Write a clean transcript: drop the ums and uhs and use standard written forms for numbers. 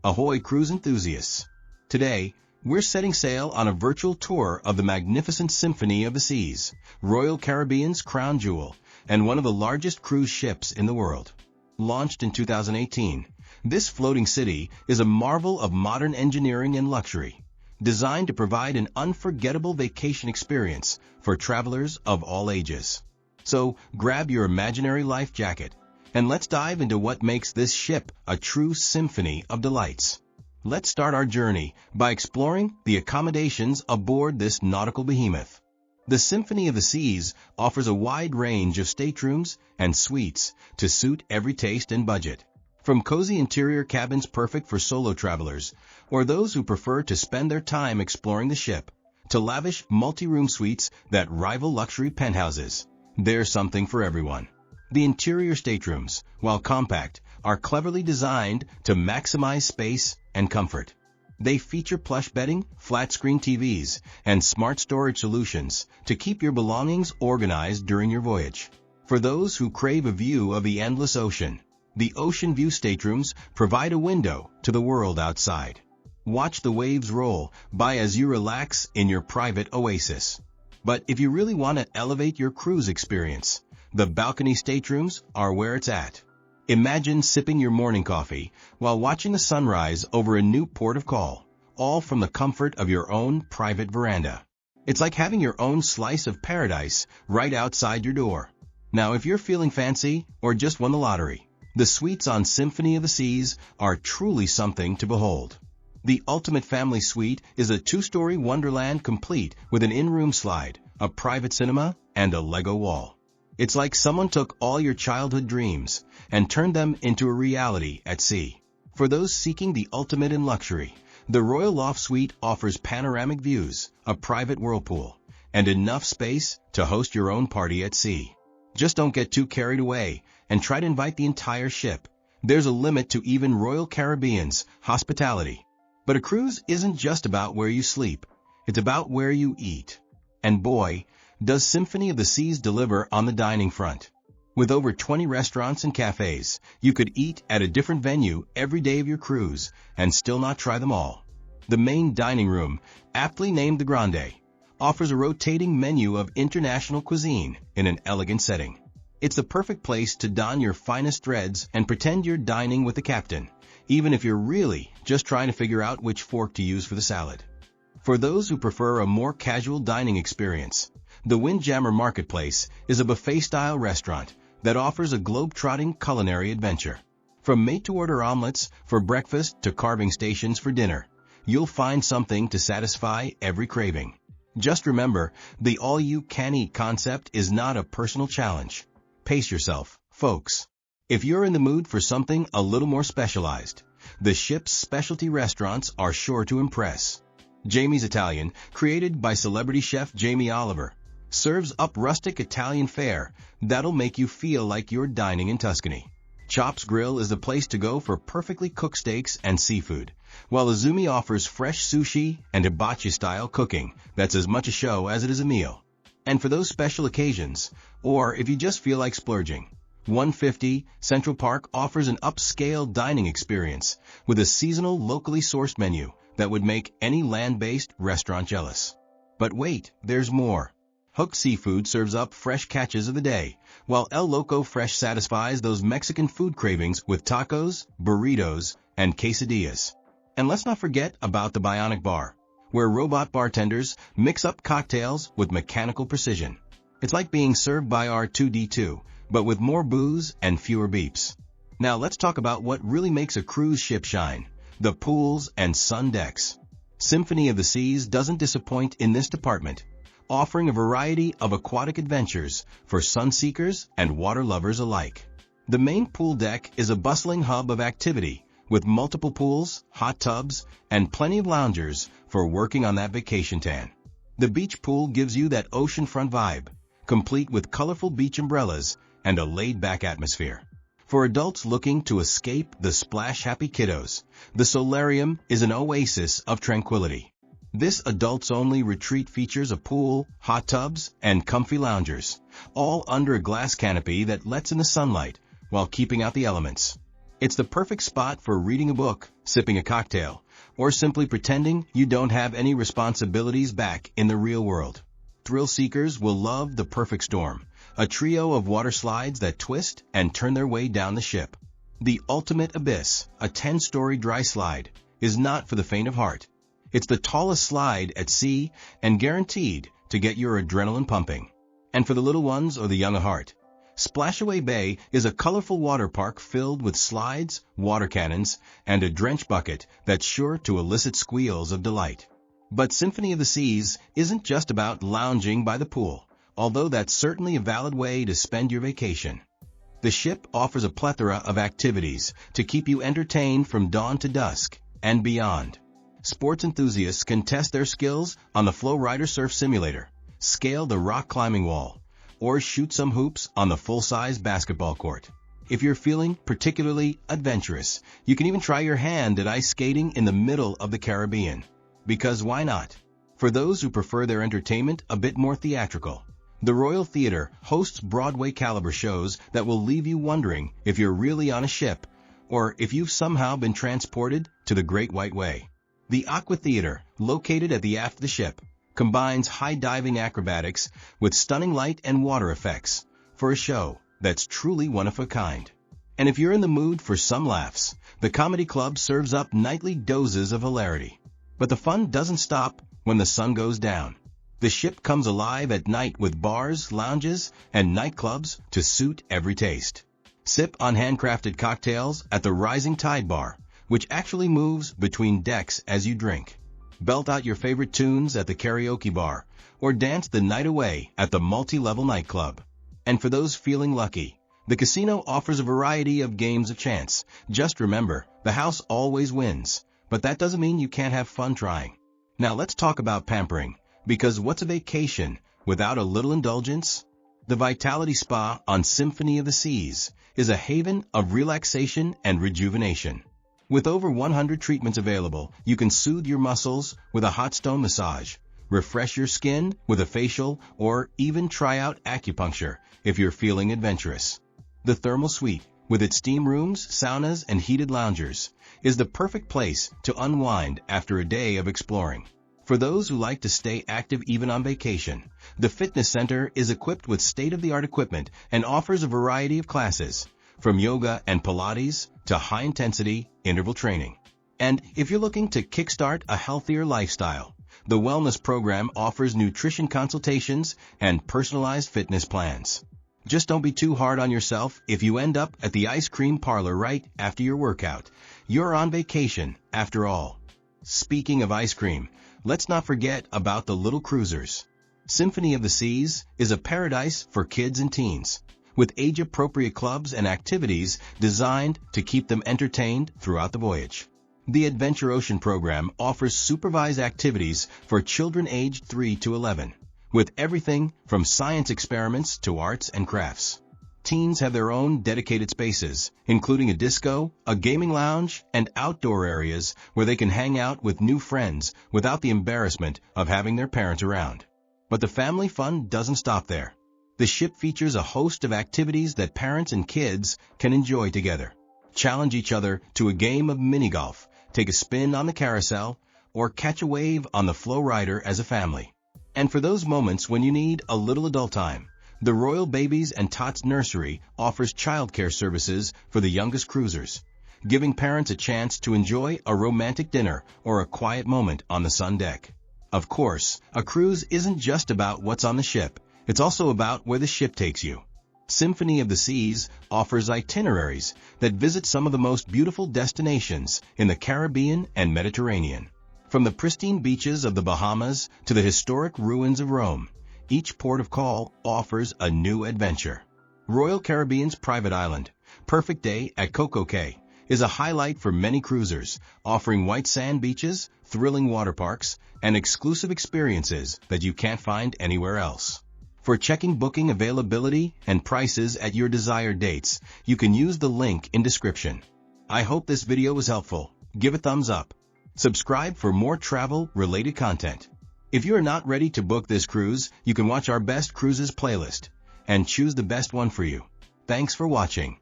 Ahoy cruise enthusiasts! Today, we're setting sail on a virtual tour of the magnificent Symphony of the Seas, Royal Caribbean's crown jewel, and one of the largest cruise ships in the world. Launched in 2018, this floating city is a marvel of modern engineering and luxury, designed to provide an unforgettable vacation experience for travelers of all ages. So, grab your imaginary life jacket, and let's dive into what makes this ship a true symphony of delights. Let's start our journey by exploring the accommodations aboard this nautical behemoth. The Symphony of the Seas offers a wide range of staterooms and suites to suit every taste and budget. From cozy interior cabins perfect for solo travelers or those who prefer to spend their time exploring the ship, to lavish multi-room suites that rival luxury penthouses, there's something for everyone. The interior staterooms, while compact, are cleverly designed to maximize space and comfort. They feature plush bedding, flat-screen TVs, and smart storage solutions to keep your belongings organized during your voyage. For those who crave a view of the endless ocean, the Ocean View staterooms provide a window to the world outside. Watch the waves roll by as you relax in your private oasis. But if you really want to elevate your cruise experience, the balcony staterooms are where it's at. Imagine sipping your morning coffee while watching the sunrise over a new port of call, all from the comfort of your own private veranda. It's like having your own slice of paradise right outside your door. Now, if you're feeling fancy or just won the lottery, the suites on Symphony of the Seas are truly something to behold. The ultimate family suite is a two-story wonderland complete with an in-room slide, a private cinema, and a Lego wall. It's like someone took all your childhood dreams and turned them into a reality at sea. For those seeking the ultimate in luxury, the Royal Loft Suite offers panoramic views, a private whirlpool, and enough space to host your own party at sea. Just don't get too carried away and try to invite the entire ship. There's a limit to even Royal Caribbean's hospitality. But a cruise isn't just about where you sleep, it's about where you eat. And boy, does Symphony of the Seas deliver on the dining front. With over 20 restaurants and cafes, you could eat at a different venue every day of your cruise and still not try them all. The main dining room, aptly named the Grande, offers a rotating menu of international cuisine in an elegant setting. It's the perfect place to don your finest threads and pretend you're dining with the captain, even if you're really just trying to figure out which fork to use for the salad. For those who prefer a more casual dining experience, the Windjammer Marketplace is a buffet-style restaurant that offers a globe-trotting culinary adventure. From made-to-order omelets for breakfast to carving stations for dinner, you'll find something to satisfy every craving. Just remember, the all-you-can-eat concept is not a personal challenge. Pace yourself, folks. If you're in the mood for something a little more specialized, the ship's specialty restaurants are sure to impress. Jamie's Italian, created by celebrity chef Jamie Oliver, serves up rustic Italian fare that'll make you feel like you're dining in Tuscany. Chop's Grill is the place to go for perfectly cooked steaks and seafood, while Izumi offers fresh sushi and hibachi-style cooking that's as much a show as it is a meal. And for those special occasions, or if you just feel like splurging, 150 Central Park offers an upscale dining experience with a seasonal locally sourced menu that would make any land-based restaurant jealous. But wait, there's more. Hook Seafood serves up fresh catches of the day, while El Loco Fresh satisfies those Mexican food cravings with tacos, burritos, and quesadillas. And let's not forget about the Bionic Bar, where robot bartenders mix up cocktails with mechanical precision. It's like being served by R2-D2, but with more booze and fewer beeps. Now let's talk about what really makes a cruise ship shine: the pools and sun decks. Symphony of the Seas doesn't disappoint in this department, offering a variety of aquatic adventures for sunseekers and water lovers alike. The main pool deck is a bustling hub of activity with multiple pools, hot tubs, and plenty of loungers for working on that vacation tan. The beach pool gives you that oceanfront vibe, complete with colorful beach umbrellas and a laid-back atmosphere. For adults looking to escape the splash-happy kiddos, the solarium is an oasis of tranquility. This adults-only retreat features a pool, hot tubs, and comfy loungers, all under a glass canopy that lets in the sunlight while keeping out the elements. It's the perfect spot for reading a book, sipping a cocktail, or simply pretending you don't have any responsibilities back in the real world. Thrill seekers will love the perfect storm, a trio of water slides that twist and turn their way down the ship. The ultimate abyss, a 10-story dry slide, is not for the faint of heart. It's the tallest slide at sea and guaranteed to get your adrenaline pumping. And for the little ones or the young at heart, Splashaway Bay is a colorful water park filled with slides, water cannons, and a drench bucket that's sure to elicit squeals of delight. But Symphony of the Seas isn't just about lounging by the pool, although that's certainly a valid way to spend your vacation. The ship offers a plethora of activities to keep you entertained from dawn to dusk and beyond. Sports enthusiasts can test their skills on the Flow Rider Surf Simulator, scale the rock climbing wall, or shoot some hoops on the full-size basketball court. If you're feeling particularly adventurous, you can even try your hand at ice skating in the middle of the Caribbean. Because why not? For those who prefer their entertainment a bit more theatrical, the Royal Theatre hosts Broadway-caliber shows that will leave you wondering if you're really on a ship or if you've somehow been transported to the Great White Way. The Aqua Theatre, located at the aft of the ship, combines high-diving acrobatics with stunning light and water effects for a show that's truly one of a kind. And if you're in the mood for some laughs, the Comedy Club serves up nightly doses of hilarity. But the fun doesn't stop when the sun goes down. The ship comes alive at night with bars, lounges, and nightclubs to suit every taste. Sip on handcrafted cocktails at the Rising Tide Bar, which actually moves between decks as you drink. Belt out your favorite tunes at the karaoke bar, or dance the night away at the multi-level nightclub. And for those feeling lucky, the casino offers a variety of games of chance. Just remember, the house always wins, but that doesn't mean you can't have fun trying. Now let's talk about pampering, because what's a vacation without a little indulgence? The Vitality Spa on Symphony of the Seas is a haven of relaxation and rejuvenation. With over 100 treatments available, you can soothe your muscles with a hot stone massage, refresh your skin with a facial, or even try out acupuncture if you're feeling adventurous. The Thermal Suite, with its steam rooms, saunas, and heated loungers, is the perfect place to unwind after a day of exploring. For those who like to stay active even on vacation, the fitness center is equipped with state-of-the-art equipment and offers a variety of classes, from yoga and Pilates to high-intensity interval training. And if you're looking to kickstart a healthier lifestyle, the wellness program offers nutrition consultations and personalized fitness plans. Just don't be too hard on yourself if you end up at the ice cream parlor right after your workout. You're on vacation, after all. Speaking of ice cream, let's not forget about the little cruisers. Symphony of the Seas is a paradise for kids and teens, with age-appropriate clubs and activities designed to keep them entertained throughout the voyage. The Adventure Ocean program offers supervised activities for children aged 3 to 11, with everything from science experiments to arts and crafts. Teens have their own dedicated spaces, including a disco, a gaming lounge, and outdoor areas where they can hang out with new friends without the embarrassment of having their parents around. But the family fun doesn't stop there. The ship features a host of activities that parents and kids can enjoy together. Challenge each other to a game of mini-golf, take a spin on the carousel, or catch a wave on the Flow Rider as a family. And for those moments when you need a little adult time, the Royal Babies and Tots Nursery offers childcare services for the youngest cruisers, giving parents a chance to enjoy a romantic dinner or a quiet moment on the sun deck. Of course, a cruise isn't just about what's on the ship, it's also about where the ship takes you. Symphony of the Seas offers itineraries that visit some of the most beautiful destinations in the Caribbean and Mediterranean. From the pristine beaches of the Bahamas to the historic ruins of Rome, each port of call offers a new adventure. Royal Caribbean's private island, Perfect Day at Coco Cay, is a highlight for many cruisers, offering white sand beaches, thrilling water parks, and exclusive experiences that you can't find anywhere else. For checking booking availability and prices at your desired dates, you can use the link in description. I hope this video was helpful. Give a thumbs up. Subscribe for more travel-related content. If you are not ready to book this cruise, you can watch our Best Cruises playlist and choose the best one for you. Thanks for watching.